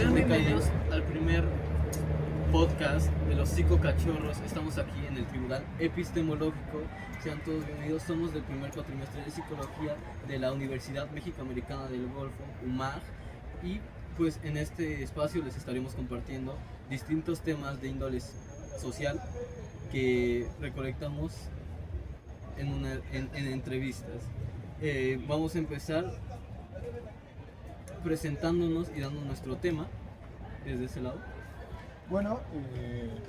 Sean bienvenidos al primer podcast de los psicocachorros. Estamos aquí en el Tribunal Epistemológico. Sean todos bienvenidos. Somos del primer cuatrimestre de Psicología de la Universidad México-Americana del Golfo, UMAG. Y pues en este espacio les estaremos compartiendo distintos temas de índole social que recolectamos en entrevistas. Vamos a empezar presentándonos y dando nuestro tema desde ese lado. Bueno,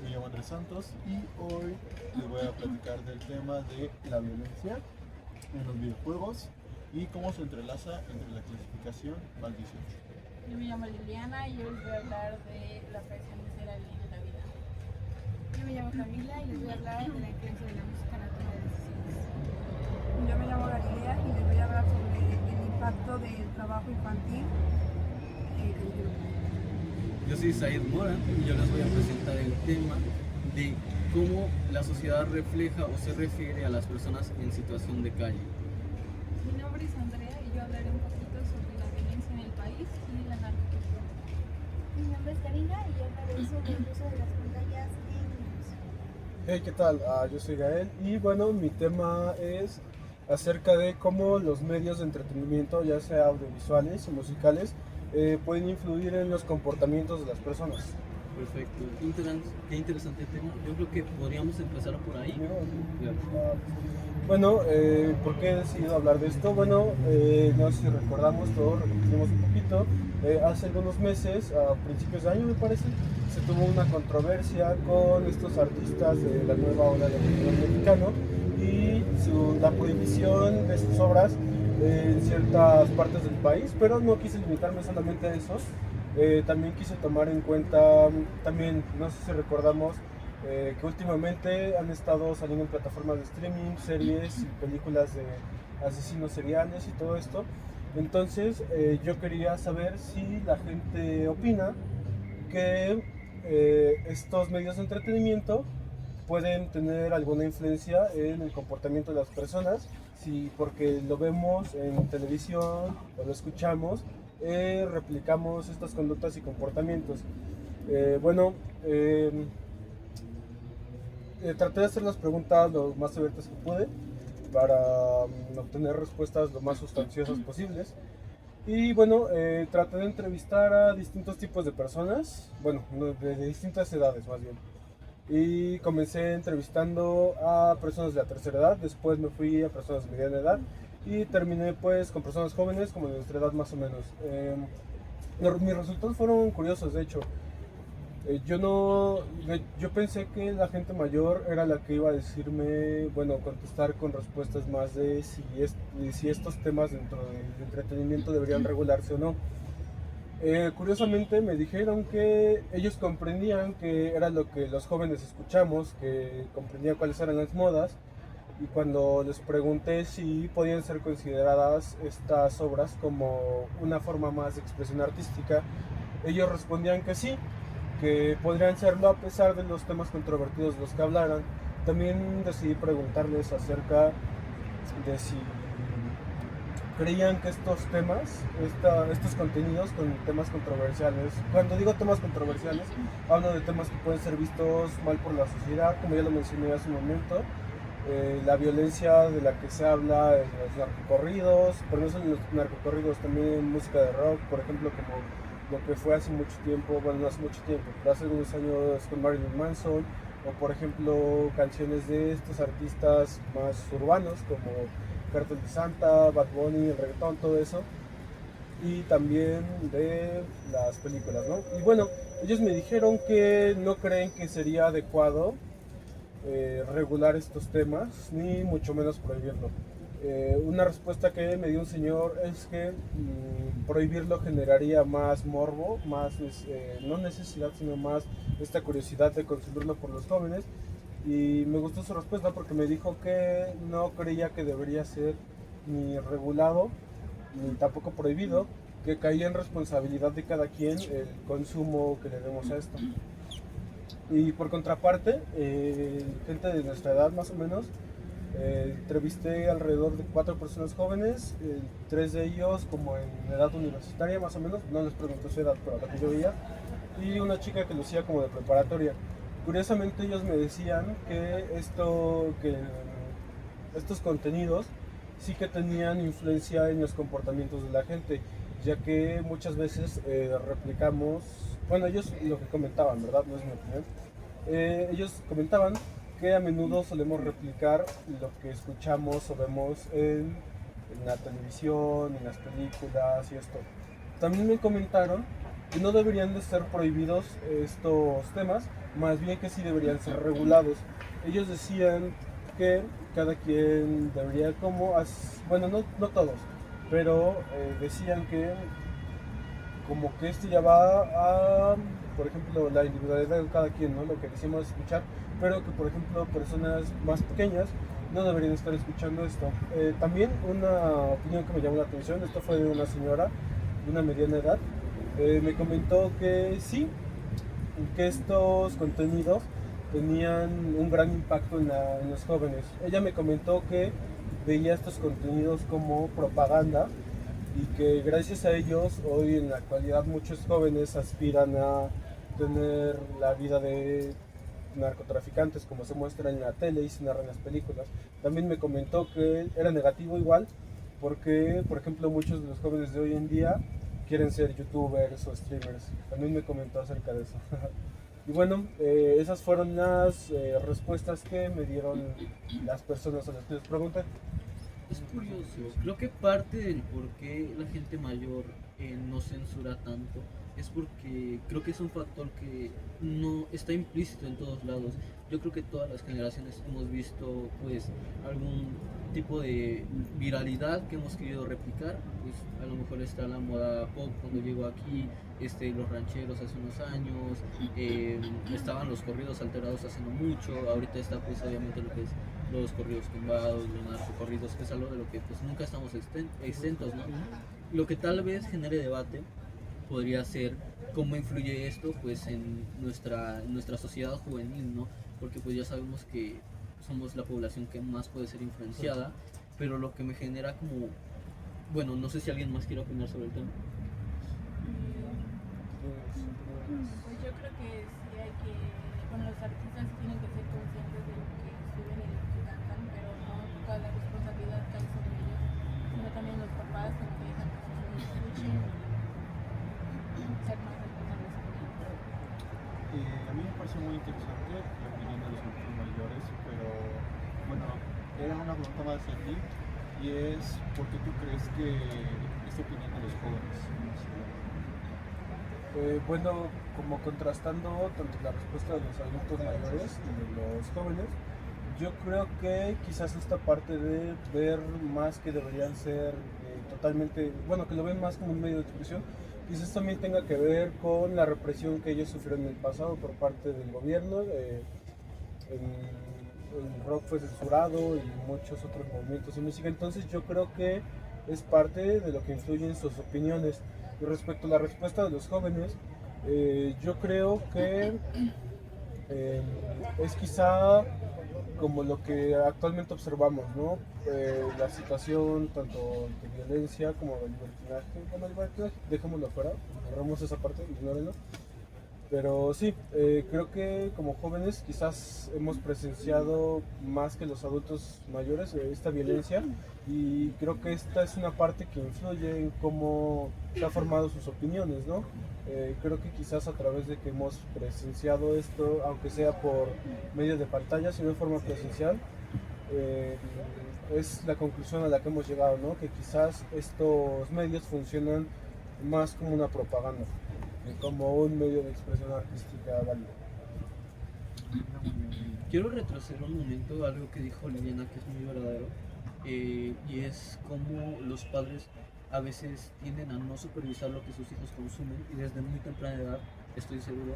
me llamo Andrés Santos y hoy les voy a platicar del tema de la violencia en los videojuegos y cómo se entrelaza entre la clasificación MAL 18. Yo me llamo Liliana y hoy les voy a hablar de la aparición de ser alguien en la vida. Yo me llamo Camila y les voy a hablar de la influencia de la música en la toma de decisiones. Yo me llamo Galilea y les voy a hablar sobre el impacto del trabajo infantil callejero. Yo soy Said Mora y yo les voy a presentar el tema de cómo la sociedad refleja o se refiere a las personas en situación de calle. Mi nombre es Andrea y yo hablaré un poquito sobre la violencia en el país y la narcocultura. Mi nombre es Karina y yo hablaré sobre el uso de las pantallas en niños. Hey, ¿qué tal? Yo soy Gael y bueno, mi tema es acerca de cómo los medios de entretenimiento, ya sea audiovisuales o musicales, pueden influir en los comportamientos de las personas. Perfecto, qué interesante tema. Yo creo que podríamos empezar por ahí. Bueno, ¿por qué he decidido hablar de esto? Bueno, no sé si recordamos, todos repetimos un poquito. Hace algunos meses, a principios de año me parece, se tuvo una controversia con estos artistas de la nueva ola del regional mexicano y la prohibición de sus obras en ciertas partes del país, pero no quise limitarme solamente a eso. También quise tomar en cuenta, también, no sé si recordamos, que últimamente han estado saliendo en plataformas de streaming, series y películas de asesinos seriales y todo esto. Entonces yo quería saber si la gente opina que estos medios de entretenimiento pueden tener alguna influencia en el comportamiento de las personas, si porque lo vemos en televisión o lo escuchamos, replicamos estas conductas y comportamientos. Traté de hacer las preguntas lo más abiertas que pude para obtener respuestas lo más sustanciosas posibles. Y bueno, traté de entrevistar a distintos tipos de personas, bueno, de distintas edades más bien. Y comencé entrevistando a personas de la tercera edad, después me fui a personas de mediana edad y terminé pues con personas jóvenes como de nuestra edad más o menos. Mis resultados fueron curiosos, de hecho. Yo pensé que la gente mayor era la que iba a decirme, bueno, contestar con respuestas más de si estos temas dentro del entretenimiento deberían regularse o no. Curiosamente me dijeron que ellos comprendían que era lo que los jóvenes escuchamos, que comprendían cuáles eran las modas, y cuando les pregunté si podían ser consideradas estas obras como una forma más de expresión artística, ellos respondían que sí, que podrían serlo a pesar de los temas controvertidos de los que hablaran. También decidí preguntarles acerca de si creían que estos temas, estos contenidos con temas controversiales, cuando digo temas controversiales, hablo de temas que pueden ser vistos mal por la sociedad, como ya lo mencioné hace un momento, la violencia de la que se habla en los narcocorridos, pero no solo en los narcocorridos, también en música de rock, por ejemplo, como lo que fue hace mucho tiempo, bueno, no hace mucho tiempo, pero hace algunos años con Marilyn Manson, o por ejemplo canciones de estos artistas más urbanos como Cartel de Santa, Bad Bunny, el reggaetón, todo eso, y también de las películas, ¿no? Y bueno, ellos me dijeron que no creen que sería adecuado regular estos temas, ni mucho menos prohibirlo. Una respuesta que me dio un señor es que prohibirlo generaría más morbo, más no necesidad, sino más esta curiosidad de consumirlo por los jóvenes. Y me gustó su respuesta porque me dijo que no creía que debería ser ni regulado ni tampoco prohibido, que caía en responsabilidad de cada quien el consumo que le demos a esto. Y por contraparte, gente de nuestra edad más o menos, Entrevisté alrededor de 4 personas jóvenes, 3 de ellos como en edad universitaria más o menos, no les pregunté su edad, pero la que yo veía, y una chica que lucía como de preparatoria. Curiosamente ellos me decían que estos contenidos sí que tenían influencia en los comportamientos de la gente, ya que muchas veces replicamos, bueno, ellos lo que comentaban, ¿verdad? No es mi opinión. Ellos comentaban que a menudo solemos replicar lo que escuchamos o vemos en la televisión, en las películas y esto. También me comentaron que no deberían de ser prohibidos estos temas, más bien que sí deberían ser regulados. Ellos decían que cada quien debería bueno, no todos, pero decían que como que esto ya va a, por ejemplo, la individualidad de cada quien, ¿no? Lo que decimos escuchar, pero que, por ejemplo, personas más pequeñas no deberían estar escuchando esto. También una opinión que me llamó la atención, esto fue de una señora de una mediana edad, me comentó que sí, que estos contenidos tenían un gran impacto en los jóvenes. Ella me comentó que veía estos contenidos como propaganda y que gracias a ellos hoy en la actualidad muchos jóvenes aspiran a tener la vida de narcotraficantes como se muestra en la tele y se narra en las películas. También me comentó que era negativo igual porque, por ejemplo, muchos de los jóvenes de hoy en día quieren ser youtubers o streamers. También me comentó acerca de eso. Y bueno, esas fueron las respuestas que me dieron las personas a las que les pregunté. Es curioso, creo que parte del por qué la gente mayor no censura tanto es porque creo que es un factor que no está implícito en todos lados. Yo creo que todas las generaciones hemos visto pues algún tipo de viralidad que hemos querido replicar. Pues a lo mejor está la moda pop cuando llegó aquí, los rancheros hace unos años, estaban los corridos alterados hace no mucho, ahorita está pues obviamente lo que es los corridos tumbados, los narcocorridos, que es algo de lo que pues nunca estamos exentos, ¿no? Lo que tal vez genere debate podría ser cómo influye esto pues en nuestra sociedad juvenil, ¿no? Porque pues ya sabemos que somos la población que más puede ser influenciada, pero lo que me genera como, bueno, no sé si alguien más quiere opinar sobre el tema. Pues yo creo que sí hay que, bueno, los artistas sí tienen que ser conscientes de lo que suben y lo que cantan, pero no toda la responsabilidad cae sobre ellos, sino también los papás en que dejan que sus hijos escuchen y ser más responsables con ellos. A mí me parece muy interesante la opinión de los adultos mayores, pero bueno, era una pregunta más de ti y es ¿por qué tú crees que esta opinión de los jóvenes? Bueno, como contrastando tanto la respuesta de los adultos mayores y de los jóvenes, yo creo que quizás esta parte de ver más que deberían ser totalmente, bueno, que lo ven más como un medio de expresión, quizás también tenga que ver con la represión que ellos sufrieron en el pasado por parte del gobierno. El rock fue censurado y muchos otros movimientos y música, entonces yo creo que es parte de lo que influye en sus opiniones. Y respecto a la respuesta de los jóvenes, yo creo que es quizá como lo que actualmente observamos, ¿no? La situación tanto de violencia como de libertinaje. Bueno, libertinaje, dejémoslo fuera, borramos esa parte, ignórenlo. Pero sí, creo que como jóvenes quizás hemos presenciado más que los adultos mayores esta violencia y creo que esta es una parte que influye en cómo se han formado sus opiniones, ¿no? Creo que quizás a través de que hemos presenciado esto, aunque sea por medio de pantalla, sino de forma presencial, es la conclusión a la que hemos llegado, ¿no? Que quizás estos medios funcionan más como una propaganda, como un medio de expresión artística válido. Quiero retroceder un momento a algo que dijo Liliana que es muy verdadero, y es como los padres a veces tienden a no supervisar lo que sus hijos consumen y desde muy temprana edad estoy seguro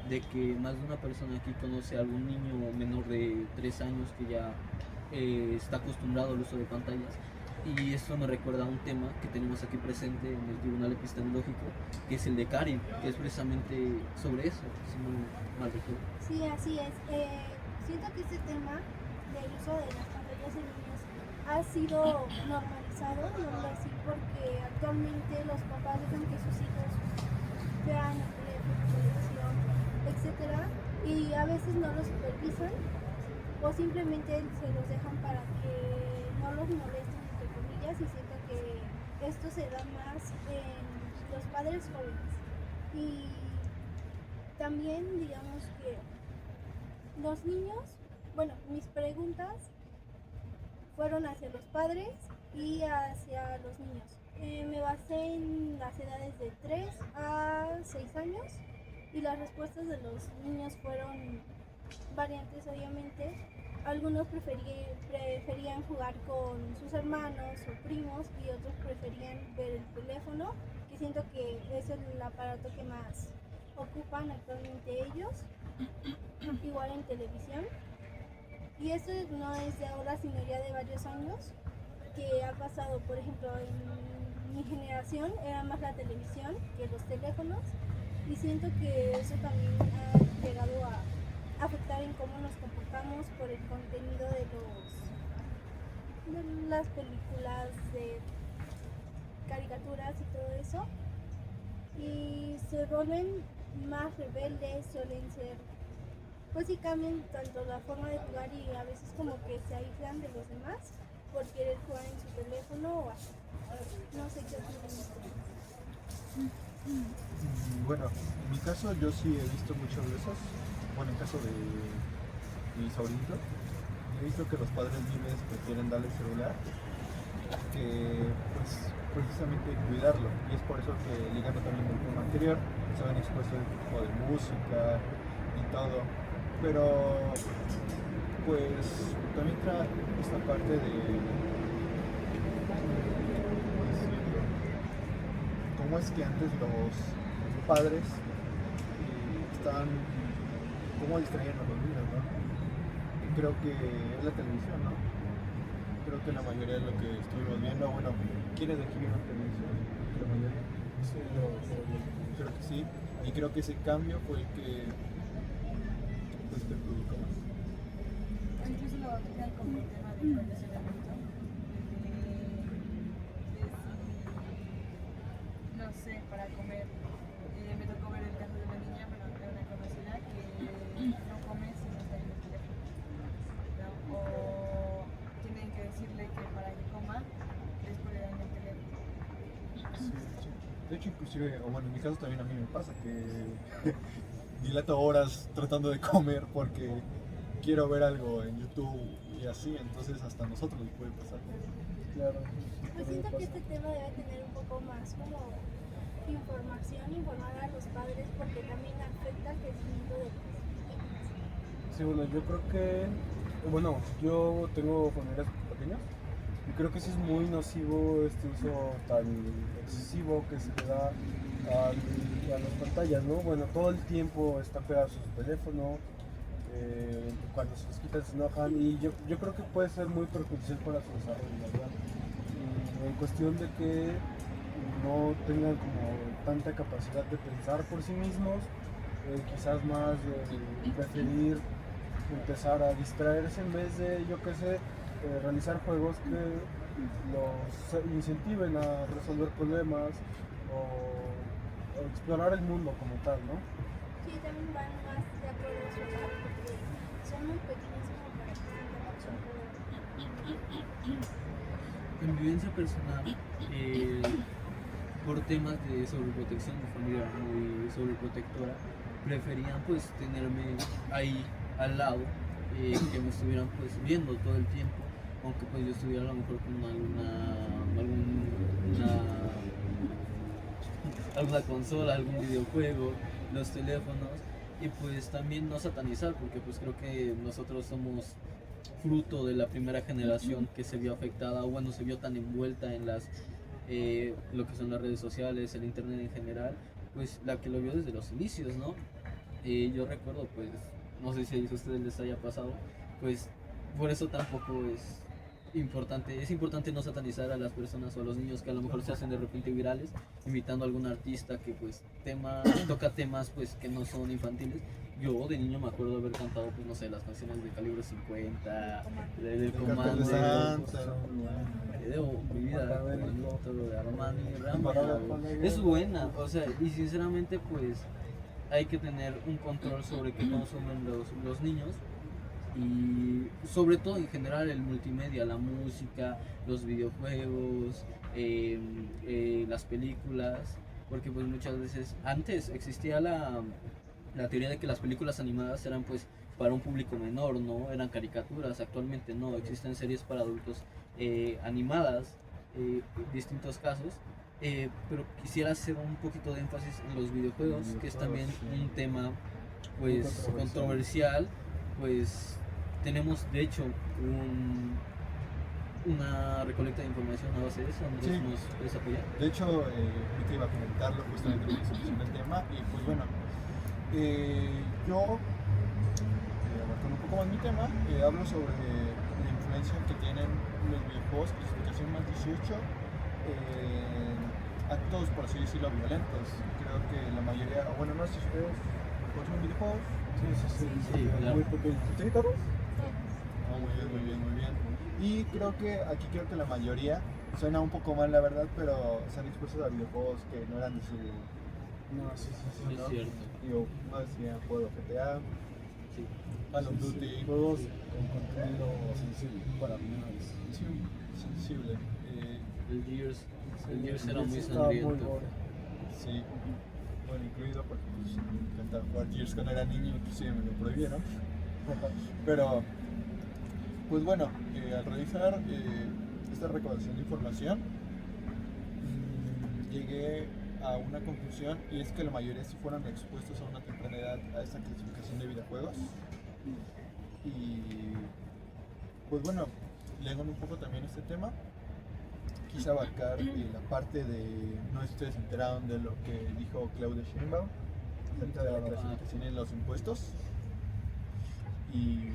de que más de una persona aquí conoce a algún niño menor de 3 años que ya está acostumbrado al uso de pantallas. Y esto me recuerda a un tema que tenemos aquí presente en el Tribunal Epistemológico, que es el de Karen, que es precisamente sobre eso, si no mal recuerdo. Sí, así es. Siento que este tema del uso de las pantallas niñas y niños ha sido normalizado, no así, porque actualmente los papás dejan que sus hijos vean el teléfono, televisión, etcétera, y a veces no los supervisan o simplemente se los dejan para que no los molesten, entre comillas, y siento que esto se da más en los padres jóvenes. Y también digamos que los niños, bueno, mis preguntas fueron hacia los padres y hacia los niños. Me basé en las edades de 3 a 6 años y las respuestas de los niños fueron variantes, obviamente. Algunos preferían jugar con sus hermanos o primos y otros preferían ver el teléfono, que siento que es el aparato que más ocupan actualmente ellos, igual en televisión. Y esto no es de ahora, sino ya de varios años que ha pasado. Por ejemplo, en mi generación era más la televisión que los teléfonos, y siento que eso también ha llegado a afectar en cómo nos comportamos por el contenido de las películas, de caricaturas y todo eso, y se vuelven más rebeldes, suelen ser, pues sí, cambian tanto la forma de jugar y a veces como que se aíslan de los demás por querer jugar en su teléfono o así. No sé qué opinan ustedes. Bueno, en mi caso yo sí he visto muchas veces, bueno, en caso de mi sobrinito, he visto que los padres libres prefieren darle el celular que pues precisamente cuidarlo, y es por eso que, ligando también con el tema anterior, se ven expuestos el tipo de música y todo, pero pues también trae esta parte de cómo es que antes los padres estaban, cómo distraían a los niños, ¿no? Creo que es la televisión, ¿no? Creo que la mayoría de lo que estuvimos viendo, bueno, ¿quiénes de aquí vieron televisión? La mayoría. Sí, Creo que sí, y creo que ese cambio fue el que pues perjudicó más. Incluso lo tocan como tema de condicionamiento. No sé, para comer. Me tocó ver el caso de una niña, bueno, de una conocida, que no come si no está en el teléfono, ¿no? O tienen que decirle que para que coma es por el teléfono. Sí, sí. De hecho, inclusive, o bueno, en mi caso también a mí me pasa que dilato horas tratando de comer porque quiero ver algo en YouTube y así, entonces hasta a nosotros nos puede pasar. claro. Pues siento que este tema debe tener un poco más como información, informar a los padres, porque también afecta el crecimiento de los pequeños. Sí, bueno, yo creo que, bueno, yo tengo familias pequeñas y creo que sí es muy nocivo este uso tan excesivo que se le da a las pantallas, ¿no? Bueno, todo el tiempo está pegado a su teléfono, cuando se los quitan se enojan, y yo creo que puede ser muy perjudicial para su desarrollo, ¿verdad? En cuestión de que no tengan como tanta capacidad de pensar por sí mismos, quizás más preferir empezar a distraerse en vez de, yo qué sé, realizar juegos que los incentiven a resolver problemas o explorar el mundo como tal, ¿no? Sí, también van más de acuerdo a su edad, porque son muy pequeños como para que estén En mi vivencia personal, por temas de sobreprotección, mi familia era muy sobreprotectora, preferían pues tenerme ahí al lado, que me estuvieran pues viendo todo el tiempo, aunque pues yo estuviera a lo mejor con alguna consola, algún videojuego, los teléfonos, y pues también no satanizar, porque pues creo que nosotros somos fruto de la primera generación que se vio afectada, o bueno, se vio tan envuelta en lo que son las redes sociales, el internet en general, pues la que lo vio desde los inicios, ¿no? Yo recuerdo, pues, no sé si a ustedes les haya pasado, pues por eso tampoco es importante no satanizar a las personas o a los niños que a lo mejor se hacen de repente virales, imitando a algún artista que pues toca temas pues que no son infantiles. Yo de niño me acuerdo haber cantado, pues no sé, las canciones de Calibre 50, del El cartel Comando, de Santa. Mi vida, bonito, de Armani, Rama, es buena, o sea, y sinceramente pues hay que tener un control sobre qué consumen los niños y sobre todo en general el multimedia, la música, los videojuegos, las películas, porque pues muchas veces antes existía la teoría de que las películas animadas eran pues para un público menor, no eran caricaturas. Actualmente no, existen series para adultos animadas, distintos casos, pero quisiera hacer un poquito de énfasis en los videojuegos, que es también un tema pues controversial. Pues tenemos de hecho una recolecta de información a base de eso. Andrés, Sí. ¿nos puedes apoyar? De hecho, ahorita iba a comentarlo justamente en la discusión del tema y pues bueno, yo abarcando un poco más mi tema, hablo sobre la influencia que tienen los videojuegos, clasificación más 18, actos, por así decirlo, violentos. Creo que la mayoría, o bueno, no sé si ustedes consumen videojuegos. Sí, claro. Muy pequeño. ¿Sí, todos? Oh, muy bien. Y creo que la mayoría, suena un poco mal la verdad, pero están expuestos a videojuegos que no eran de su... No, sí. Es ¿no? cierto. Digo, no decía juego GTA, Sí. Call of Duty, Juegos con contenido sensible para menores. sí, sensible. El Gears era muy Estaba muy sangriento. gore. Sí, bueno, incluido porque pues, me encantaba jugar Gears cuando era niño, inclusive me lo prohibieron. Pero, pues bueno, al realizar esta recolección de información, llegué a una conclusión, y es que la mayoría sí fueron expuestos a una temprana edad a esta clasificación de videojuegos. Y pues bueno, leyendo un poco también este tema, quise abarcar la parte de, no sé si ustedes se enteraron de lo que dijo Claudia Sheinbaum acerca de la clasificación en los impuestos. Y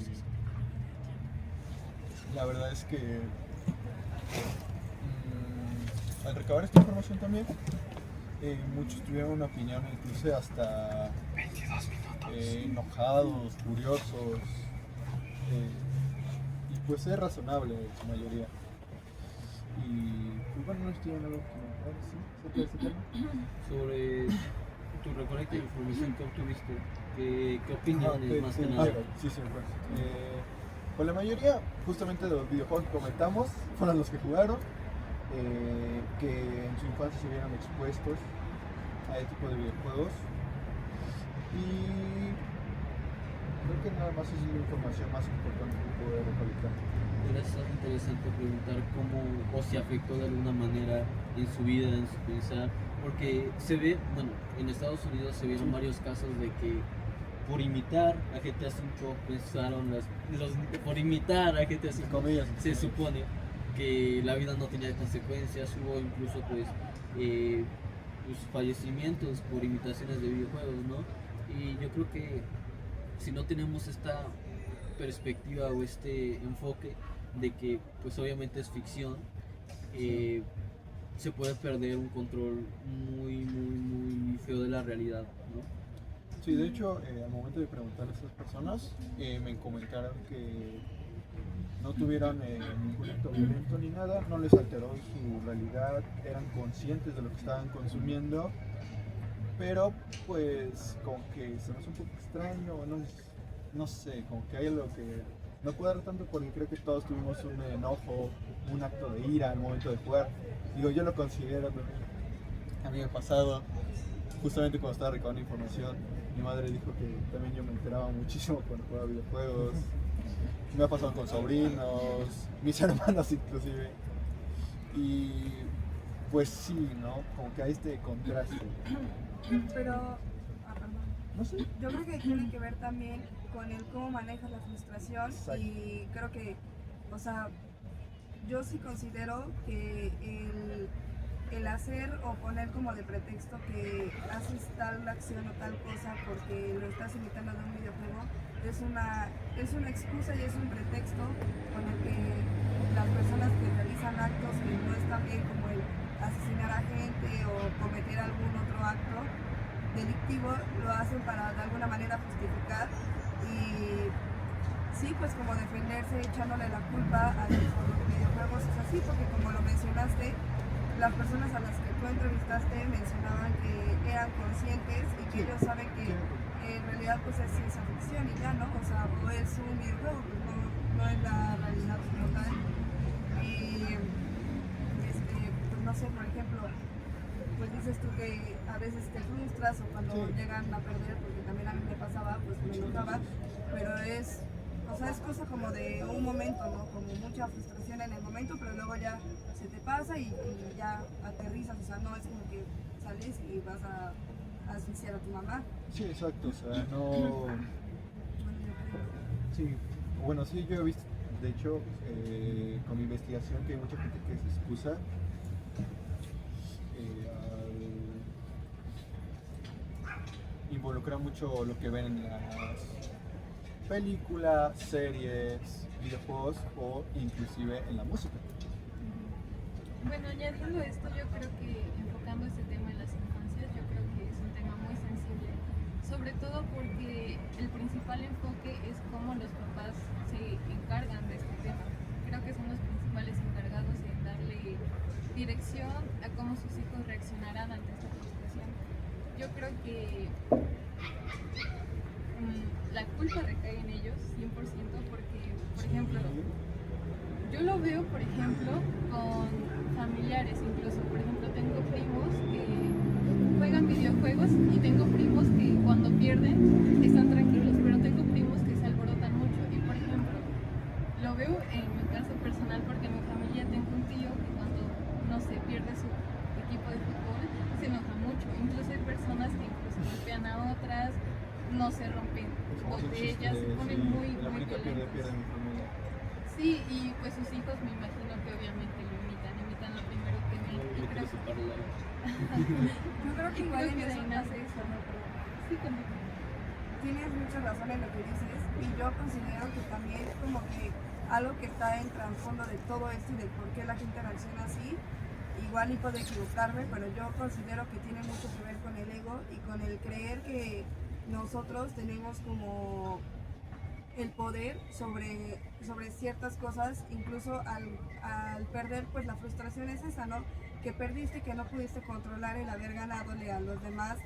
la verdad es que al recabar esta información también, muchos tuvieron una opinión, incluso hasta enojados, furiosos, y pues es razonable en su mayoría. Y pues bueno, no estoy en algo que comentar, ¿sí? ¿Acerca de este tema? Sobre tu recolecta de información que obtuviste, ¿qué opiniones más que Ah, nada? sí, pues. Pues la mayoría, justamente de los videojuegos que comentamos, fueron los que jugaron, que en su infancia se vieron expuestos a este tipo de videojuegos. Y creo que nada más es la información más importante que pude recolectar. Hubiera estado interesante preguntar cómo o si afectó de alguna manera en su vida, en su pensar, porque se ve, bueno, en Estados Unidos se vieron varios casos de que por imitar a GTA V pensaron por imitar a GTA V Comillas, se supone que la vida no tenía consecuencias. Hubo incluso pues fallecimientos por imitaciones de videojuegos, ¿no? Y yo creo que si no tenemos esta perspectiva o este enfoque de que pues obviamente es ficción, se puede perder un control muy feo de la realidad, ¿no? Sí, de hecho, al momento de preguntarle a esas personas, me comentaron que no tuvieron ningún acto violento ni nada, no les alteró su realidad, eran conscientes de lo que estaban consumiendo, pero pues como que se me hace un poco extraño, no sé, como que hay algo que no cuadra tanto, porque creo que todos tuvimos un enojo, un acto de ira al momento de jugar. Digo, yo lo considero también. A mí me ha pasado, justamente cuando estaba recabando información, mi madre dijo que también yo me enteraba muchísimo cuando jugaba videojuegos. Me ha pasado con sobrinos, mis hermanos inclusive. Y pues sí, ¿no? Como que hay este contraste. Pero, perdón. No sé. Yo creo que tiene que ver también con el cómo manejas la frustración. Exacto. Y creo que, o sea, yo sí considero que el hacer o poner como de pretexto que haces tal acción o tal cosa porque lo estás imitando de un videojuego es una excusa y es un pretexto con el que las personas que realizan actos que no están bien, como el asesinar a gente o cometer algún otro acto delictivo, lo hacen para de alguna manera justificar y sí, pues como defenderse echándole la culpa a los videojuegos. Es así porque, como lo mencionaste, las personas a las que tú entrevistaste mencionaban que eran conscientes y que ellos saben que en realidad pues es ciencia ficción y ya, ¿no? O sea, o es un videojuego, pues no es la realidad como tal. Y pues no sé, por ejemplo, pues dices tú que a veces te frustras o cuando llegan a perder, porque también a mí me pasaba, pues me enojaba, pero es cosa como de un momento, ¿no? Como mucha frustración en el momento, pero luego ya se te pasa y ya aterrizas, o sea, no es como que sales y vas a asfixiar a tu mamá. Sí, exacto, o sea, no... Sí, bueno, sí, yo he visto, de hecho, con mi investigación, que hay mucha gente que se excusa al involucrar mucho lo que ven en las películas, series, videojuegos o inclusive en la música. Bueno, añadiendo esto, yo creo que enfocando este tema en las infancias, yo creo que es un tema muy sensible, sobre todo porque el principal enfoque es cómo los papás se encargan de este tema. Creo que son los principales encargados en darle dirección a cómo sus hijos reaccionarán ante esta frustración. Yo creo que la culpa recae en ellos 100% porque, por ejemplo, yo lo veo, por ejemplo, con familiares, incluso, por ejemplo, tengo primos que juegan videojuegos y tengo primos que cuando pierden están tranquilos, pero tengo primos que se alborotan mucho y, por ejemplo, lo veo en mi caso personal porque en mi familia tengo un tío que cuando, no sé, pierde su equipo de fútbol se enoja mucho, incluso hay personas que incluso golpean a otras, no se rompen botellas, se ponen muy violentos. Sí, y pues sus hijos me imagino que obviamente lo imitan lo primero que ven. Y creo Yo creo que igual en que de eso ahí nace eso, ¿no? Pero sí, continúa. tienes mucha razón en lo que dices y yo considero que también como que algo que está en trasfondo de todo esto y de por qué la gente reacciona así, igual y puedo equivocarme, pero yo considero que tiene mucho que ver con el ego y con el creer que nosotros tenemos como el poder sobre ciertas cosas, incluso al perder, pues la frustración es esa, ¿no? Que perdiste, que no pudiste controlar el haber ganadole a los demás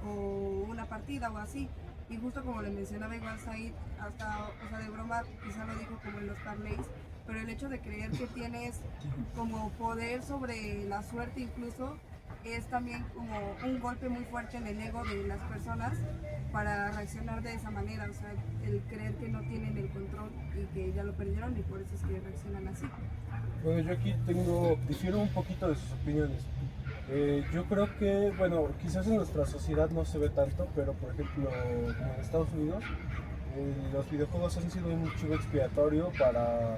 o una partida o así. Y justo como le mencionaba igual Said, hasta, o sea, de broma, quizá lo dijo como en los parlays, pero el hecho de creer que tienes como poder sobre la suerte incluso es también como un golpe muy fuerte en el ego de las personas para reaccionar de esa manera, o sea, el creer que no tienen el control y que ya lo perdieron y por eso es que reaccionan así. Bueno, yo aquí difiero un poquito de sus opiniones. Yo creo que, bueno, quizás en nuestra sociedad no se ve tanto, pero por ejemplo, como en Estados Unidos, los videojuegos han sido un chivo expiatorio para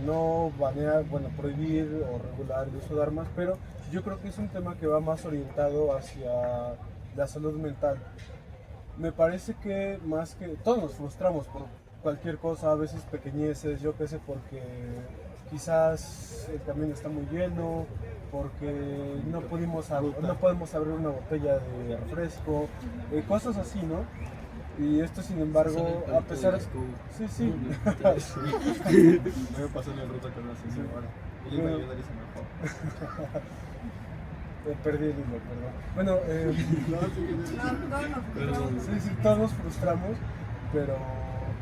no banear, bueno, prohibir o regular el uso de armas, pero yo creo que es un tema que va más orientado hacia la salud mental. Me parece que más que todos nos frustramos por cualquier cosa, a veces pequeñeces, yo qué sé, porque quizás el camino está muy lleno, porque no podemos abrir una botella de refresco, cosas así, ¿no? Y esto, sin embargo, a pesar de... Sí. Me pasó en la ruta con una señora. Ella me ayuda y se me fue. Perdí el hilo, perdón. Bueno, todos nos frustramos, pero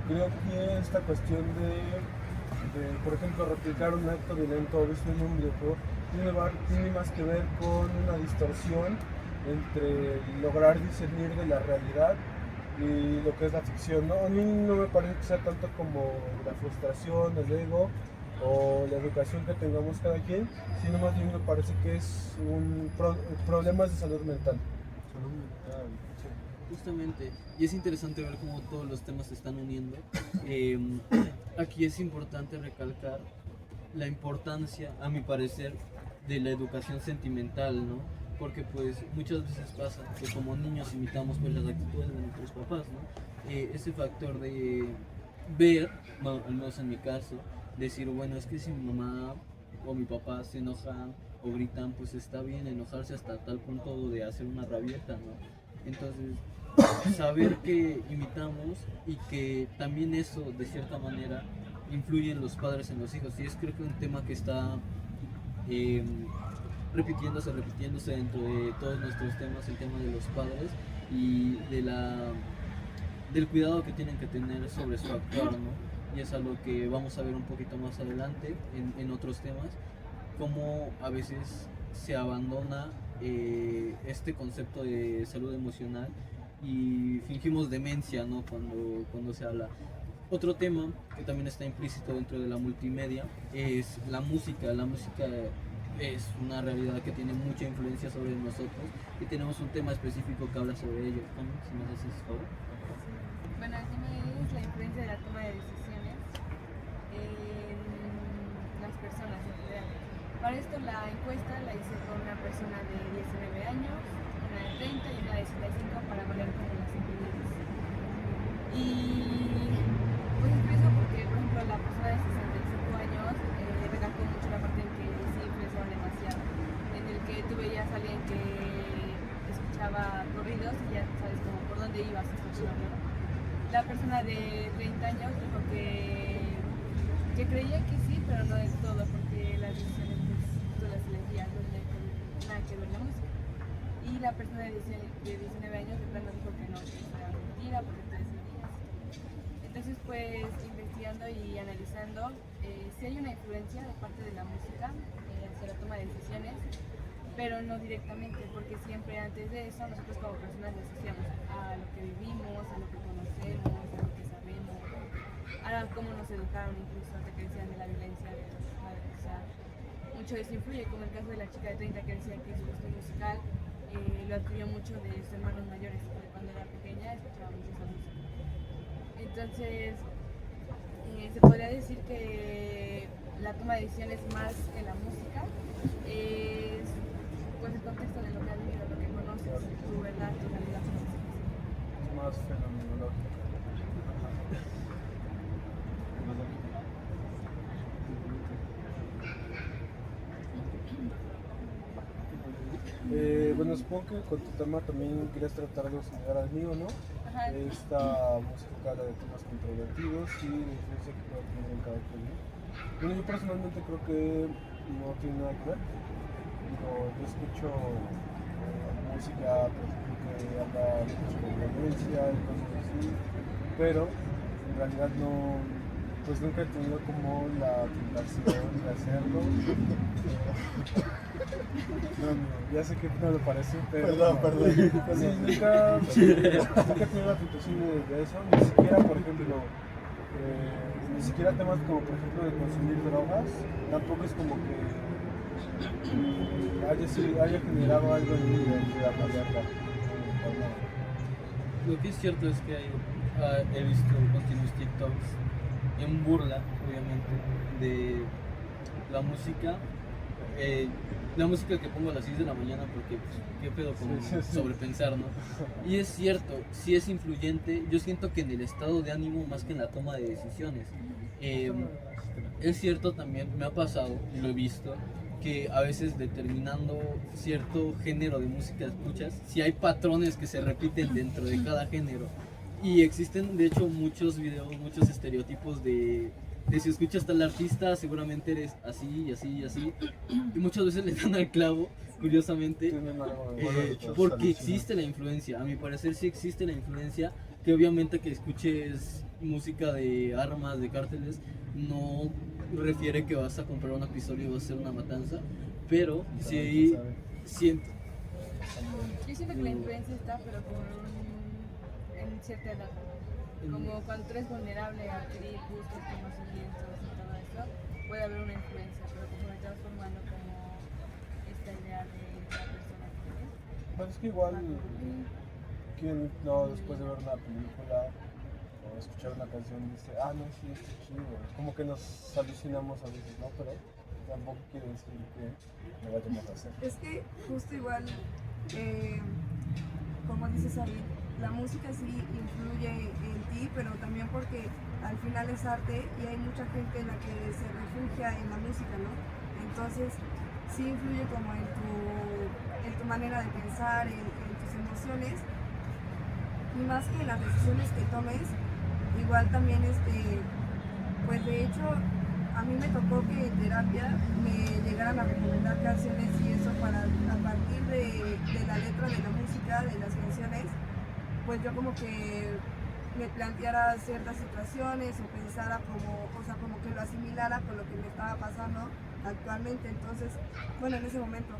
creo que esta cuestión de, por ejemplo, replicar un acto violento visto en un videojuego tiene más que ver con una distorsión entre lograr discernir de la realidad y lo que es la ficción, ¿no? A mí no me parece que sea tanto como la frustración, el ego o la educación que tengamos cada quien, sino más bien me parece que es problemas de salud mental. Justamente, y es interesante ver cómo todos los temas se están uniendo. Aquí es importante recalcar la importancia, a mi parecer, de la educación sentimental, ¿no? Porque pues muchas veces pasa que como niños imitamos pues las actitudes de nuestros papás, ¿no? Ese factor de ver, bueno, al menos en mi caso, decir, bueno, es que si mi mamá o mi papá se enojan o gritan, pues está bien enojarse hasta tal punto de hacer una rabieta, ¿no? Entonces, saber que imitamos y que también eso, de cierta manera, influye en los padres en los hijos. Y es creo que un tema que está eh, repitiéndose dentro de todos nuestros temas, el tema de los padres y del cuidado que tienen que tener sobre su actuar, ¿no? Y es algo que vamos a ver un poquito más adelante en otros temas, cómo a veces se abandona este concepto de salud emocional y fingimos demencia, ¿no? Cuando se habla. Otro tema que también está implícito dentro de la multimedia es la música. La música es una realidad que tiene mucha influencia sobre nosotros y tenemos un tema específico que habla sobre ello. ¿Cómo? Si me haces favor. Bueno, el tema es la influencia de la toma de decisiones en las personas en realidad. Para esto la encuesta la hice con una persona de 19 años, una de 30 y una de 65 para valer como las opiniones. Y pues es curioso porque, por ejemplo, la persona de 65 años recalcó mucho la parte en que sí influenciaron demasiado, en el que tú veías a alguien que escuchaba corridos y ya sabes como por dónde ibas escuchando. La persona de 30 años dijo que creía que sí, pero no del todo, porque las decisiones pues, tú las elegías, no tenía nada que ver la música. Y la persona de 19 años de plano dijo que no, que era mentira, porque tú decidías. Entonces, pues, investigando y analizando, sí hay una influencia de parte de la música hacia la toma de decisiones, pero no directamente, porque siempre antes de eso nosotros como personas lo asociamos a lo que vivimos, a lo que conocemos, a lo que sabemos, a cómo nos educaron, incluso te que decían de la violencia de los padres. O sea, mucho de eso influye, como el caso de la chica de 30 que decía que su gusto musical lo adquirió mucho de sus hermanos mayores, porque cuando era pequeña escuchaba mucho esa música. Entonces, se podría decir que la toma de decisiones más que la música es pues el contexto de lo que has vivido, lo que conoces, tu verdad, tu realidad. Es más fenomenológico. Bueno, supongo que con tu tema también querías tratar algo similar al mío, ¿no? Ajá. Esta música que habla de temas controvertidos y de influencia que puede tener en cada quien, ¿no? Bueno, yo personalmente creo que no tiene nada que ver. Digo, yo escucho música, por ejemplo, que habla mucho de violencia y cosas así, pero en realidad no, pues nunca he tenido como la tentación de hacerlo. No, ya sé que no lo parece, pero... Perdón. Sí, nunca he tenido la tentación de eso, ni siquiera, por ejemplo, ni siquiera temas como, por ejemplo, de consumir drogas, tampoco es como que haya generado algo en mí de apoyarla. Lo que es cierto es que he visto continuos TikToks en burla, obviamente, de la música. La música que pongo a las 6 de la mañana porque pues, qué pedo con sobrepensar, ¿no? Y es cierto, sí es influyente, yo siento que en el estado de ánimo más que en la toma de decisiones. Es cierto también, me ha pasado y lo he visto, que a veces determinando cierto género de música escuchas, si hay patrones que se repiten dentro de cada género. Y existen de hecho muchos videos, muchos estereotipos de si escuchas tal artista seguramente eres así y así y así. Y muchas veces le dan al clavo, curiosamente, porque existe la influencia. A mi parecer sí existe la influencia, que obviamente que escuches música de armas, de cárteles, no refiere que vas a comprar una pistola y vas a hacer una matanza, pero sí siento. Yo siento que la influencia está, pero como en cierta edad. Como cuando tú eres vulnerable a adquirir gustos, conocimientos y todo eso, puede haber una influencia, pero como te vas formando como esta idea de la persona que eres. Pues es que igual, ¿quién no después de ver una película o escuchar una canción dice, no, sí, está chido? Como que nos alucinamos a veces, ¿no? Pero tampoco quiere decir que lo vayamos a hacer. Es que justo igual, como dices ahí, la música sí influye en ti, pero también porque al final es arte y hay mucha gente en la que se refugia en la música, ¿no? Entonces sí influye como en tu manera de pensar, en tus emociones, y más que en las decisiones que tomes, igual también pues de hecho a mí me tocó que en terapia me llegaran a recomendar canciones y eso para a partir de la letra de la música, de las canciones, pues yo como que me planteara ciertas situaciones o pensara como que lo asimilara con lo que me estaba pasando actualmente, entonces, bueno, en ese momento.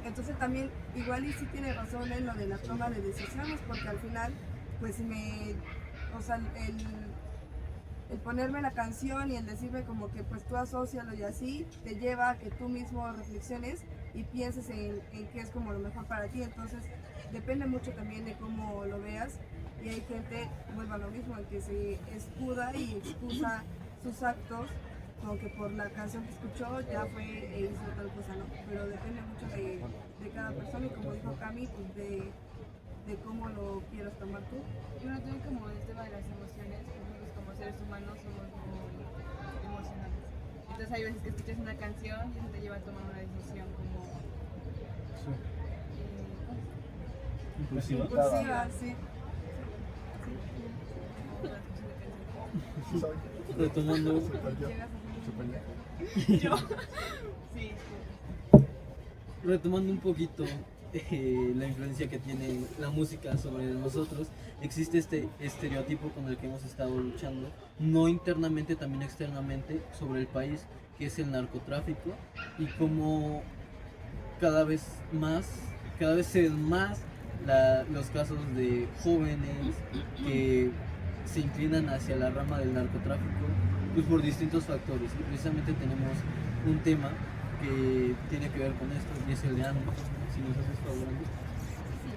Entonces también igual y sí tiene razón en lo de la toma de decisiones, porque al final, pues o sea, el ponerme la canción y el decirme como que pues tú asócialo y así, te lleva a que tú mismo reflexiones y pienses en qué es como lo mejor para ti. Entonces depende mucho también de cómo lo veas, y hay gente, vuelvo a lo mismo, en que se escuda y excusa sus actos como que por la canción que escuchó ya fue e hizo tal cosa, ¿no? Pero depende mucho de cada persona, y como dijo Cami, pues de cómo lo quieras tomar tú. Y uno tiene como el tema de las emociones, nosotros como seres humanos somos muy emocionales. Entonces hay veces que escuchas una canción y eso te lleva a tomar una decisión como... Impulsiva. Impulsiva, sí. Retomando, Sí. retomando un poquito la influencia que tiene la música sobre nosotros, existe este estereotipo con el que hemos estado luchando, no internamente, también externamente, sobre el país, que es el narcotráfico, y cómo cada vez se ven más los casos de jóvenes que se inclinan hacia la rama del narcotráfico, pues por distintos factores. Y precisamente tenemos un tema que tiene que ver con esto, y es el de Ana. Si nos haces favor, Ana. Sí.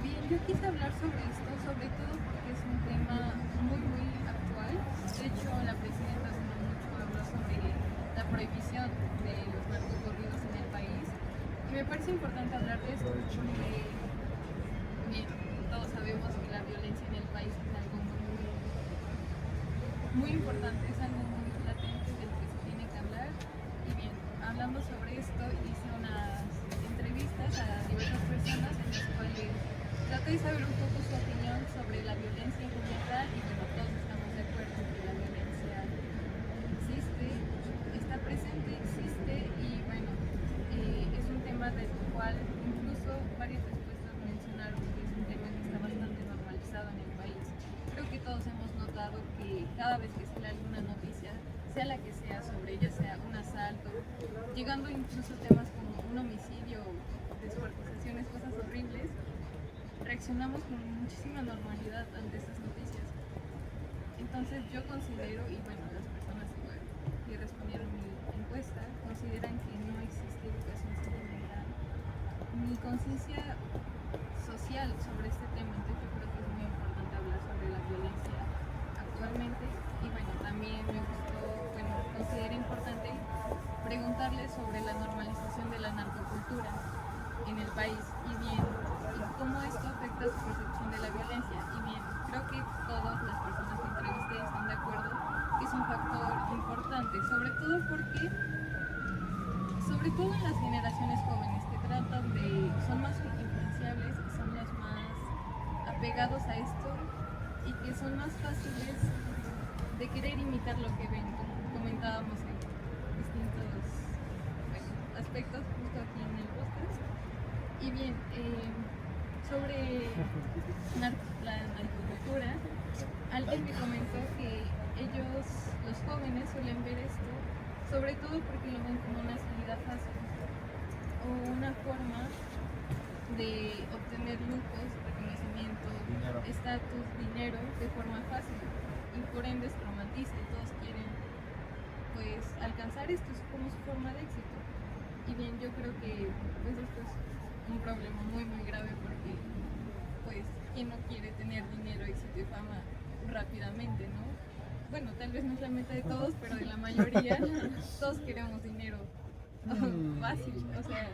Bien, yo quise hablar sobre esto, sobre todo porque es un tema muy, muy actual. De hecho, la presidenta hace no mucho habló sobre la prohibición de los narcocorridos en el país. Y me parece importante hablar de esto porque, bien, todos sabemos que la violencia en el país es algo muy importante, es algo muy latente del que se tiene que hablar. Y bien, hablando sobre esto, hice unas entrevistas a diversas personas en las cuales traté de saber un poco su opinión sobre la violencia en general, y bueno, todos estamos de acuerdo en que la violencia existe, está presente, existe, y bueno, es un tema del cual incluso varias respuestas mencionaron que es un tema que está bastante normalizado en el país. Creo que todos hemos notado que cada vez que sale alguna noticia, sea la que sea, sobre ella, sea un asalto, llegando incluso a temas como un homicidio, descuartizaciones, cosas horribles, reaccionamos con muchísima normalidad ante estas noticias. Entonces yo considero, y bueno, las personas que respondieron mi encuesta consideran que no existe educación sentimental ni conciencia social sobre este tema. Entonces yo creo que es muy importante hablar sobre la violencia actualmente. Y bueno, también me gustó, bueno, considero importante preguntarles sobre la normalización de la narcocultura en el país, y bien, y cómo esto afecta su percepción de la violencia. Y bien, creo que todas las personas que entrevisté están de acuerdo que es un factor importante, sobre todo en las generaciones jóvenes que son más influenciables, que son los más apegados a esto y que son más fáciles de querer imitar lo que ven, como comentábamos en distintos aspectos justo aquí en el podcast. Y bien, sobre la narcocultura, alguien me comentó que ellos, los jóvenes, suelen ver esto, sobre todo porque lo ven como una salida fácil o una forma de obtener lujos, reconocimiento, estatus, dinero de forma fácil, y por ende es romantista y todos quieren pues alcanzar esto como su forma de éxito. Y bien, yo creo que pues esto es un problema muy muy grave, porque pues quién no quiere tener dinero, éxito y fama rápidamente, ¿no? bueno, tal vez no es la meta de todos, pero de la mayoría, todos queremos dinero fácil, o sea,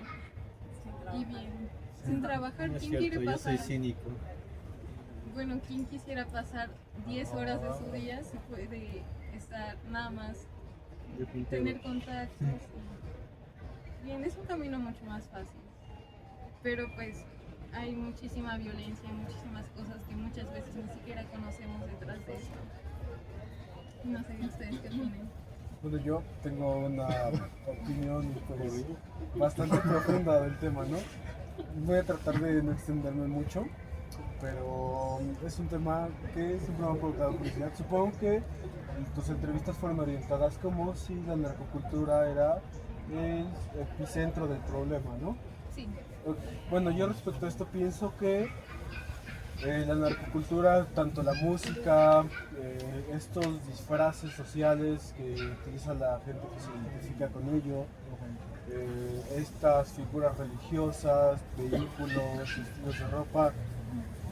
y bien. Sin trabajar, No es ¿quién cierto, quiere yo pasar? soy cínico. Bueno, ¿quién quisiera pasar 10 horas de su día si puede estar nada más, Yo pintero. tener contactos? Bien, es un camino mucho más fácil. Pero pues hay muchísima violencia, muchísimas cosas que muchas veces ni siquiera conocemos detrás de esto. No sé ustedes qué opinan. Bueno, yo tengo una opinión pues, bastante profunda del tema, ¿no? Voy a tratar de no extenderme mucho, pero es un tema que siempre me ha provocado curiosidad. Supongo que tus entrevistas fueron orientadas como si la narcocultura era el epicentro del problema, ¿no? Sí, Bueno, yo respecto a esto pienso que la narcocultura, tanto la música, estos disfraces sociales que utiliza la gente que se identifica con ello, estas figuras religiosas, vehículos, estilos de ropa,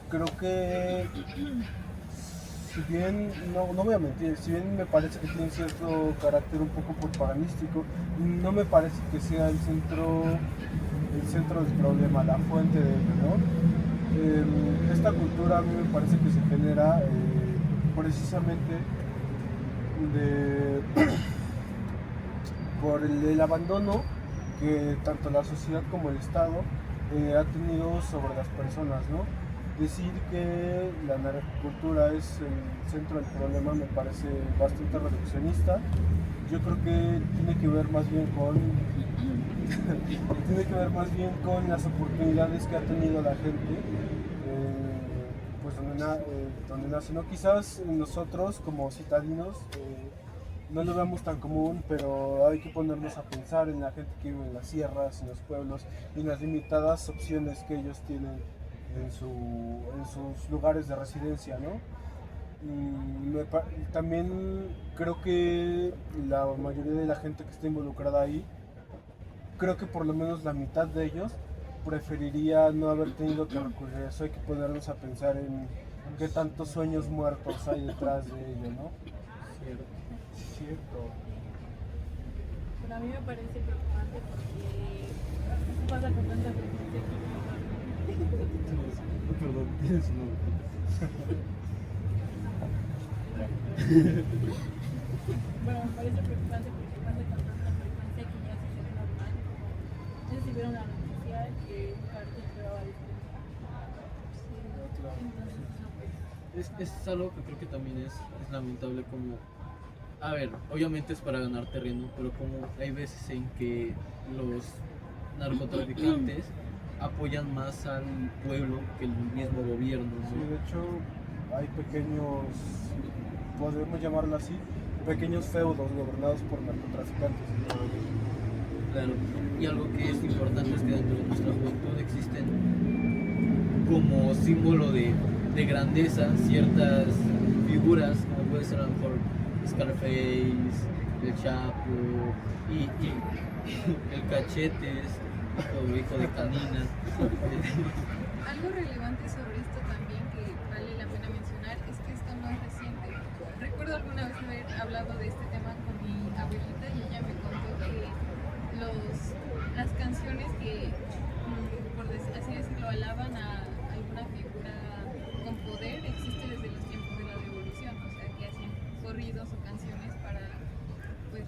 creo que si bien, no voy a mentir, si bien me parece que tiene cierto carácter un poco propagandístico, no me parece que sea el centro del problema, la fuente de ello, ¿no? Esta cultura a mí me parece que se genera precisamente de, por el abandono que tanto la sociedad como el Estado ha tenido sobre las personas, ¿no? Decir que la narcocultura es el centro del problema me parece bastante reduccionista. Yo creo que tiene que ver más bien con las oportunidades que ha tenido la gente, pues donde nace, ¿no? Quizás nosotros como citadinos no lo veamos tan común, pero hay que ponernos a pensar en la gente que vive en las sierras, en los pueblos y en las limitadas opciones que ellos tienen en sus lugares de residencia, ¿no? También creo que la mayoría de la gente que está involucrada ahí, creo que por lo menos la mitad de ellos preferiría no haber tenido que recurrir a eso. Hay que ponernos a pensar en qué tantos sueños muertos hay detrás de ello, ¿no? Cierto. Pero a mí me parece preocupante porque eso pasa con tanta frecuencia aquí. Perdón, tienes un nombre. Bueno, me parece preocupante porque pasa con tanta frecuencia que ya se ve normal. No sé si vieron la noticia que un cártel llevaba a entonces, no, pues, Es algo que creo que también es lamentable como... A ver, obviamente es para ganar terreno, pero como hay veces en que los narcotraficantes apoyan más al pueblo que el mismo gobierno, ¿no? Sí, de hecho hay pequeños, podemos llamarlo así, pequeños feudos gobernados por narcotraficantes. Claro, y algo que es importante es que dentro de nuestra juventud existen como símbolo de grandeza ciertas figuras, como puede ser a lo mejor Scarface, el Chapo y el Cachetes, hijo de Canina. algo relevante sobre esto también que vale la pena mencionar es que esto no es reciente. Recuerdo alguna vez haber hablado de este tema con mi abuelita y ella me contó que las canciones que, por así decirlo, alaban a alguna figura con poder existe desde los tiempos de la revolución, o sea, que hacen corridos o canciones para pues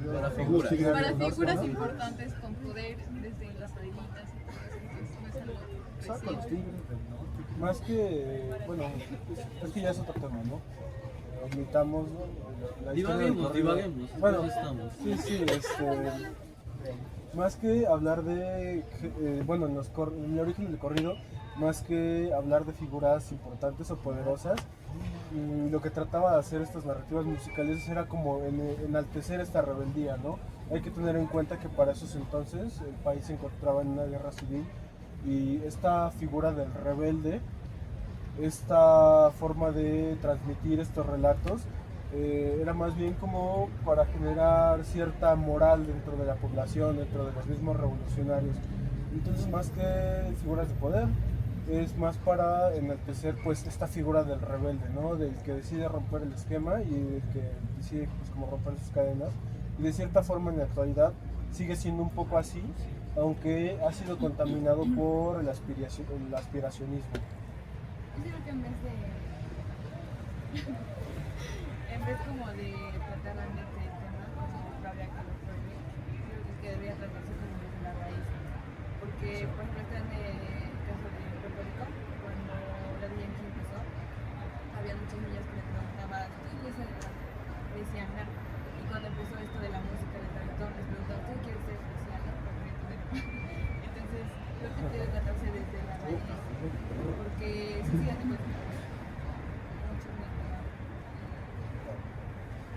Para figuras. para figuras importantes con poder desde las abuelitas y todo eso, entonces no es algo Saca los reciente. tigres del norte. Más que, bueno, es que ya es otro tema, ¿no? Omitamos, ¿no? La historia del corrido. Divaguemos, Bueno, ¿dónde estamos? sí, más que hablar de, bueno, en el origen del corrido, más que hablar de figuras importantes o poderosas, lo que trataba de hacer estas narrativas musicales era como enaltecer esta rebeldía, ¿no? Hay que tener en cuenta que para esos entonces el país se encontraba en una guerra civil y esta figura del rebelde, esta forma de transmitir estos relatos, era más bien como para generar cierta moral dentro de la población, dentro de los mismos revolucionarios. Entonces, más que figuras de poder, es más para enaltecer pues esta figura del rebelde, ¿no? Del que decide romper el esquema y del que decide pues como romper sus cadenas. Y de cierta forma en la actualidad sigue siendo un poco así, aunque ha sido contaminado por el aspiracionismo. Yo creo que en vez como de tratar realmente el tema como habría que lo prohibir, creo que debería tratarse como desde la raíz. Porque, por ejemplo, está en el caso de Puerto Rico, cuando la DNG empezó, había muchas niñas que le preguntaban, ¿tú qué quieres ser? Le decían narco. Y cuando empezó esto de la música del reggaetón, les preguntaban, ¿tú quieres ser especial? Entonces, creo que debe tratarse desde la raíz. Porque sí, sí, ya te puedes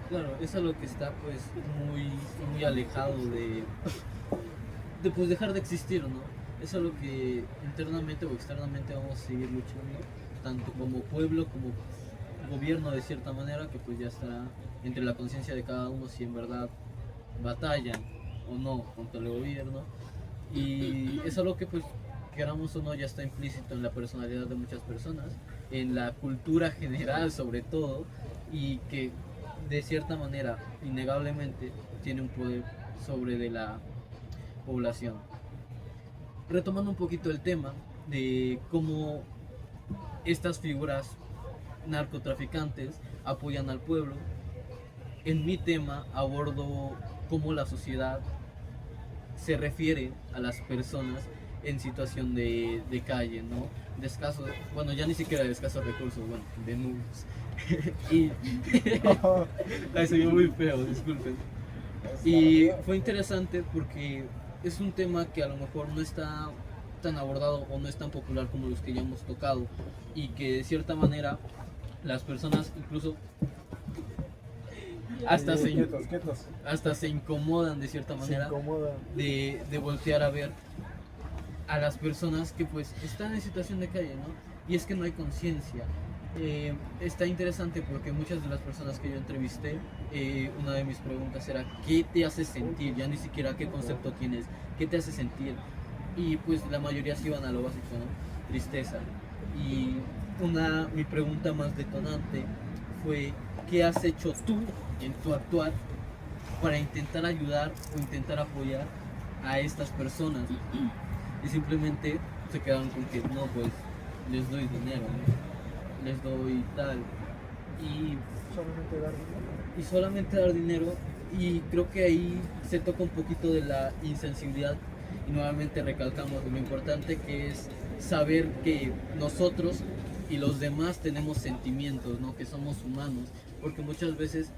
Claro, es algo que está pues muy alejado de pues dejar de existir, ¿no? Es algo que internamente o externamente vamos a seguir luchando, tanto como pueblo como gobierno de cierta manera, que pues ya está entre la conciencia de cada uno si en verdad batallan o no contra el gobierno. Y es algo que pues queramos o no ya está implícito en la personalidad de muchas personas, en la cultura general sobre todo, y que de cierta manera, innegablemente, tiene un poder sobre de la población. Retomando un poquito el tema de cómo estas figuras narcotraficantes apoyan al pueblo, en mi tema abordo cómo la sociedad se refiere a las personas en situación de calle, ¿no? De escasos, bueno, ya ni siquiera de escasos recursos, bueno, de nubes. Y ay, se vio muy feo, disculpen. Y fue interesante porque es un tema que a lo mejor no está tan abordado o no es tan popular como los que ya hemos tocado, y que de cierta manera las personas incluso hasta se incomodan de cierta manera de voltear a ver a las personas que pues están en situación de calle, ¿no? Y es que no hay conciencia. Está interesante porque muchas de las personas que yo entrevisté, una de mis preguntas era ¿qué te hace sentir? Ya ni siquiera qué concepto tienes, ¿qué te hace sentir? Y pues la mayoría se iban a lo básico, ¿no? Tristeza. Y mi pregunta más detonante fue ¿qué has hecho tú en tu actuar para intentar ayudar o intentar apoyar a estas personas? Y simplemente se quedaron con que no, pues les doy dinero, ¿no? Les doy tal, y solamente dar dinero. Y creo que ahí se toca un poquito de la insensibilidad, y nuevamente recalcamos lo importante que es saber que nosotros y los demás tenemos sentimientos, ¿no? Que somos humanos, porque muchas veces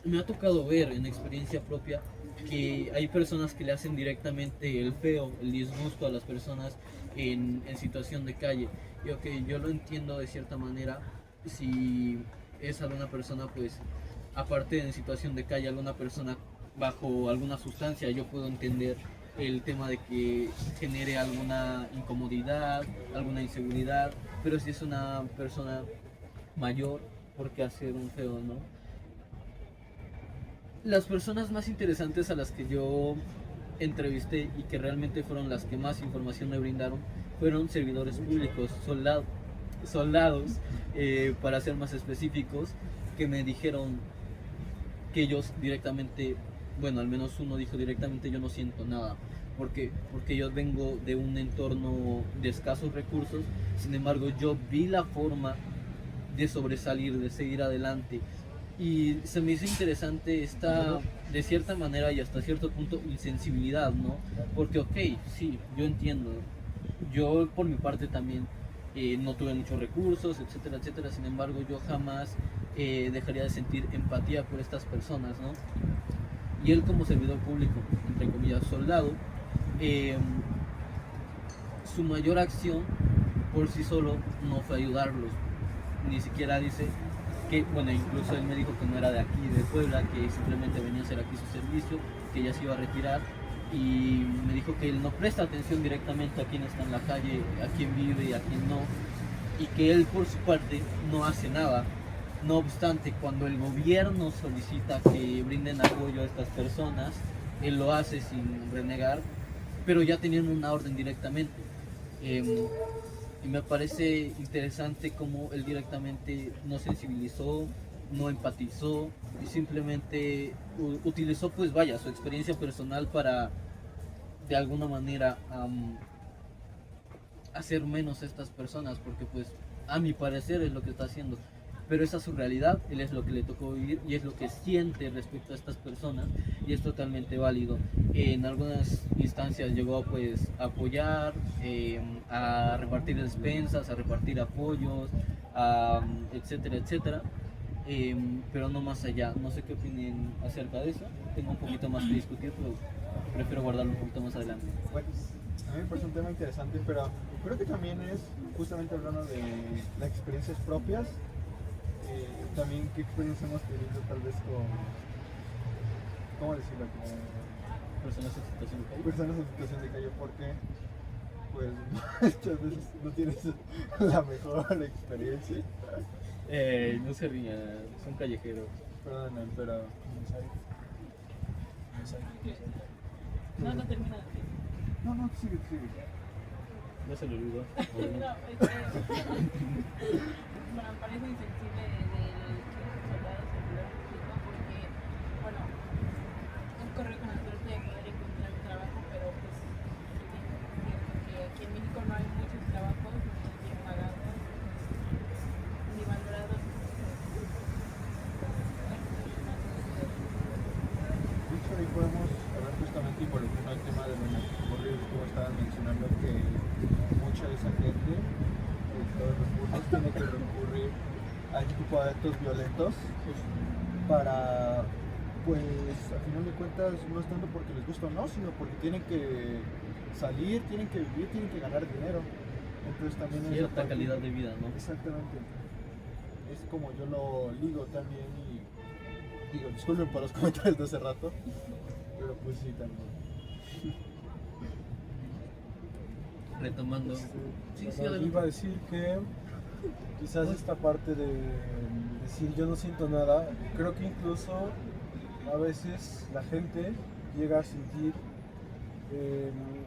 me ha tocado ver en experiencia propia que hay personas que le hacen directamente el feo, el disgusto a las personas en situación de calle. Y ok, yo lo entiendo de cierta manera, si es alguna persona pues aparte en situación de calle, alguna persona bajo alguna sustancia, yo puedo entender el tema de que genere alguna incomodidad, alguna inseguridad, pero si es una persona mayor, ¿por qué hacer un feo, no? Las personas más interesantes a las que yo entrevisté y que realmente fueron las que más información me brindaron fueron servidores públicos, soldados, para ser más específicos, que me dijeron que ellos directamente, bueno, al menos uno dijo directamente: yo no siento nada, porque yo vengo de un entorno de escasos recursos, sin embargo yo vi la forma de sobresalir, de seguir adelante. Y se me hizo interesante esta, de cierta manera y hasta cierto punto, insensibilidad, ¿no? Porque ok, sí, yo entiendo, yo por mi parte también no tuve muchos recursos, etcétera, etcétera, sin embargo yo jamás dejaría de sentir empatía por estas personas, ¿no? Y él, como servidor público, entre comillas soldado, su mayor acción por sí solo no fue ayudarlos, ni siquiera dice que, bueno, incluso él me dijo que no era de aquí, de Puebla, que simplemente venía a hacer aquí su servicio, que ya se iba a retirar, y me dijo que él no presta atención directamente a quién está en la calle, a quién vive y a quién no, y que él por su parte no hace nada. No obstante, cuando el gobierno solicita que brinden apoyo a estas personas, él lo hace sin renegar, pero ya teniendo una orden directamente. Y me parece interesante cómo él directamente no sensibilizó, no empatizó y simplemente utilizó pues vaya su experiencia personal para de alguna manera hacer menos a estas personas, porque pues a mi parecer es lo que está haciendo, pero esa es su realidad, él es lo que le tocó vivir y es lo que siente respecto a estas personas y es totalmente válido. En algunas instancias llegó pues a apoyar, a repartir despensas, a repartir apoyos, etcétera, etcétera. Pero no más allá. No sé qué opinen acerca de eso. Tengo un poquito más que discutir, pero prefiero guardarlo un poquito más adelante. Bueno, a mí me parece un tema interesante, pero creo que también es justamente hablando de las experiencias propias. También qué experiencia hemos tenido tal vez con, ¿cómo decirlo? Como Personas en situación de calle. personas en situación de calle, porque pues muchas veces no tienes la mejor experiencia. No se rían, son callejeros. Perdonen, pero No termina de decir. no, sigue. No se lo olvidó. No, bueno, me parece insensible del soldado servidor público porque, bueno, él corre con la suerte de poder encontrar un trabajo, pero pues es cierto que aquí en México no hay muchos trabajos ni bien pagados, ni valorados. Dicho ahí podemos hablar justamente involucrando el tema de los narcocorridos, como estaban mencionando que mucha de esa gente, todos los recursos, tiene que recurrir a este tipo de actos violentos para, pues, al final de cuentas, no es tanto porque les gusta o no, sino porque tienen que salir, tienen que vivir, tienen que ganar dinero. Entonces también es Cierta calidad de vida, ¿no? Exactamente. Es como yo lo ligo también y digo, disculpen por los comentarios de hace rato, pero pues sí también. Retomando. Sí, sí, Bueno, adelante. iba a decir que quizás esta parte de decir yo no siento nada, creo que incluso a veces la gente llega a sentir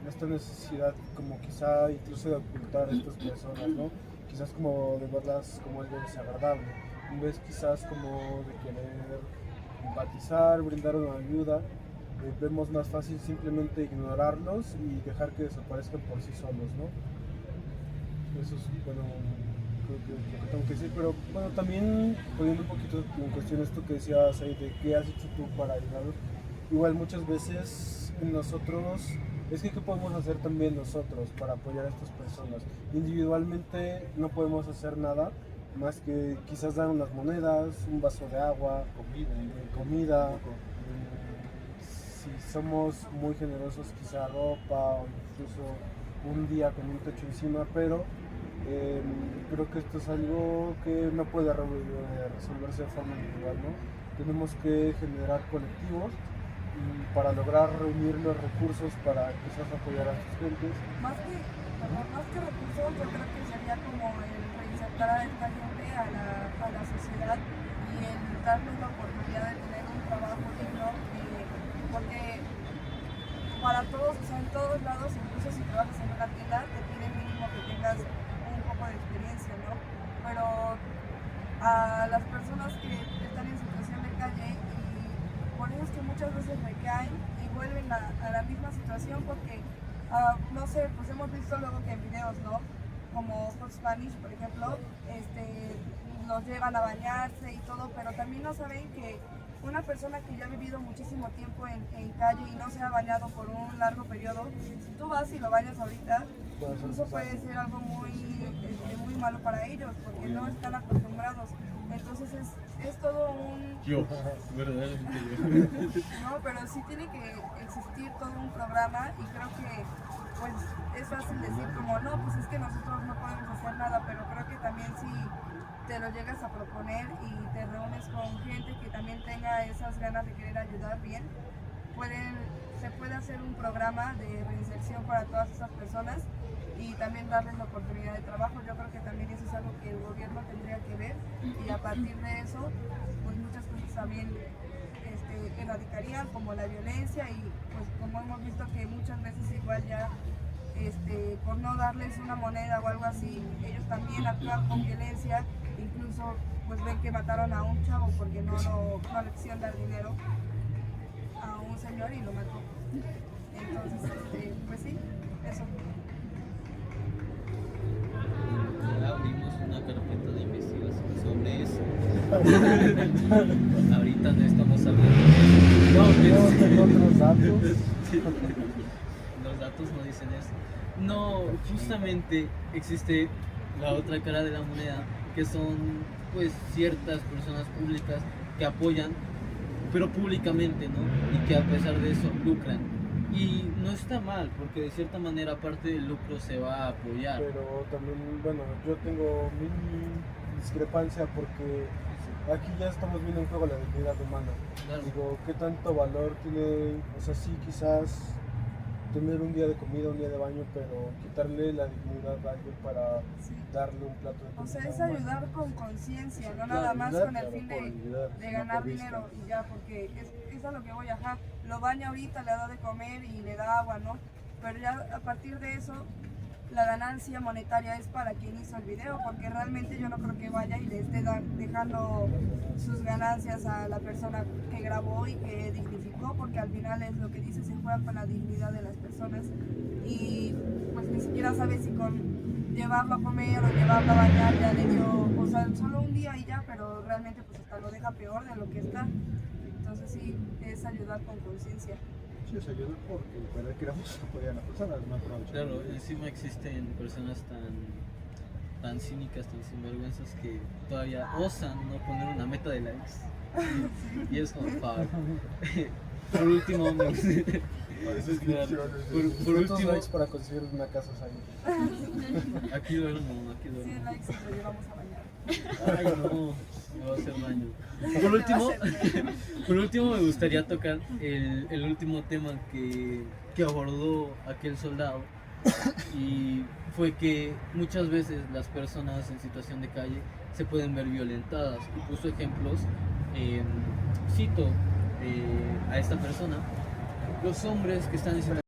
esta necesidad como quizá incluso de ocultar a estas personas, ¿no? Quizás como de verlas como algo desagradable, en vez quizás como de querer empatizar, brindar una ayuda, vemos más fácil simplemente ignorarlos y dejar que desaparezcan por sí solos, ¿no? Eso es, bueno, creo que es lo que tengo que decir, pero bueno, también poniendo un poquito en cuestión esto que decías ahí de qué has hecho tú para ayudarlos, igual muchas veces nosotros, es que qué podemos hacer también nosotros para apoyar a estas personas. Individualmente no podemos hacer nada más que quizás dar unas monedas, un vaso de agua, comida, si somos muy generosos quizá ropa o incluso un día con un techo encima, pero creo que esto es algo que no puede resolverse de forma individual, ¿no? Tenemos que generar colectivos para lograr reunir los recursos para quizás apoyar a sus gentes. Más que recursos, yo creo que sería como el reinsertar a esta gente a la sociedad y el darles la oportunidad de tener un trabajo digno, porque para todos, o sea, en todos lados, incluso si trabajas en una tienda, te piden mínimo que tengas un poco de experiencia, ¿no? Pero a las personas que están en situación de calle y por eso es que muchas veces recaen y vuelven a la misma situación porque no sé, pues hemos visto luego que en videos, ¿no? Como Hot Spanish, por ejemplo, los llevan a bañarse y todo, pero también no saben que una persona que ya ha vivido muchísimo tiempo en calle y no se ha bañado por un largo periodo, si tú vas y lo bañas ahorita, incluso puede ser algo muy malo para ellos, porque no están acostumbrados. Entonces es todo un... Yo, verdaderamente yo. No, pero sí tiene que existir todo un programa y creo que pues es fácil decir como no, pues es que nosotros no podemos hacer nada, pero creo que también si te lo llegas a proponer y te reúnes con gente que también tenga esas ganas de querer ayudar bien, se puede hacer un programa de reinserción para todas esas personas y también darles la oportunidad de trabajo. Yo creo que también eso es algo que el gobierno tendría que ver y a partir de eso pues muchas cosas también erradicarían como la violencia y pues como hemos visto que muchas veces igual ya por no darles una moneda o algo así, ellos también actúan con violencia, incluso pues ven que mataron a un chavo porque no le quisieron dar dinero a un señor y lo mató. Entonces, pues sí, eso. Ya abrimos una carpeta de investigación sobre eso. Ahorita no estamos hablando de eso. No, tengo otros datos. Los datos no dicen eso. No, justamente existe la otra cara de la moneda, que son pues ciertas personas públicas que apoyan, pero públicamente, ¿no? Y que a pesar de eso lucran. Y no está mal, porque de cierta manera parte del lucro se va a apoyar. Pero también, bueno, yo tengo mi discrepancia porque aquí ya estamos viendo en juego la dignidad humana. Claro. Digo, ¿qué tanto valor tiene? O sea, sí, quizás tener un día de comida, un día de baño, pero quitarle la dignidad a alguien para Sí. darle un plato de O comida. sea, es humana. ayudar con conciencia, no Claro, nada más ayudar, con el claro, fin por ayudar, de no ganar por vista. dinero y ya, porque es a lo que voy, ajá, lo baña ahorita, le da de comer y le da agua, ¿no? Pero ya a partir de eso, la ganancia monetaria es para quien hizo el video, porque realmente yo no creo que vaya y le esté dejando sus ganancias a la persona que grabó y que dignificó, porque al final es lo que dice, se juega con la dignidad de las personas y pues ni siquiera sabe si con llevarlo a comer o llevarlo a bañar ya le dio, o sea, solo un día y ya, pero realmente pues hasta lo deja peor de lo que está. Entonces sí, es ayudar con conciencia. Sí, es ayudar porque para que queramos apoyar a las personas, no aprovechar. Claro, encima existen personas tan cínicas, tan sinvergüenzas que todavía osan no poner una meta de likes. Y es como, fuck. Por último, Para suscripciones. por ¿Cuántos último, likes para conseguir una casa ahí? aquí duermo. 100 likes y lo llevamos a bañar. Ay, no, me va a hacer daño. Por último me gustaría tocar el último tema que abordó aquel soldado, y fue que muchas veces las personas en situación de calle se pueden ver violentadas, y puso ejemplos. Cito a esta persona: los hombres que están en situación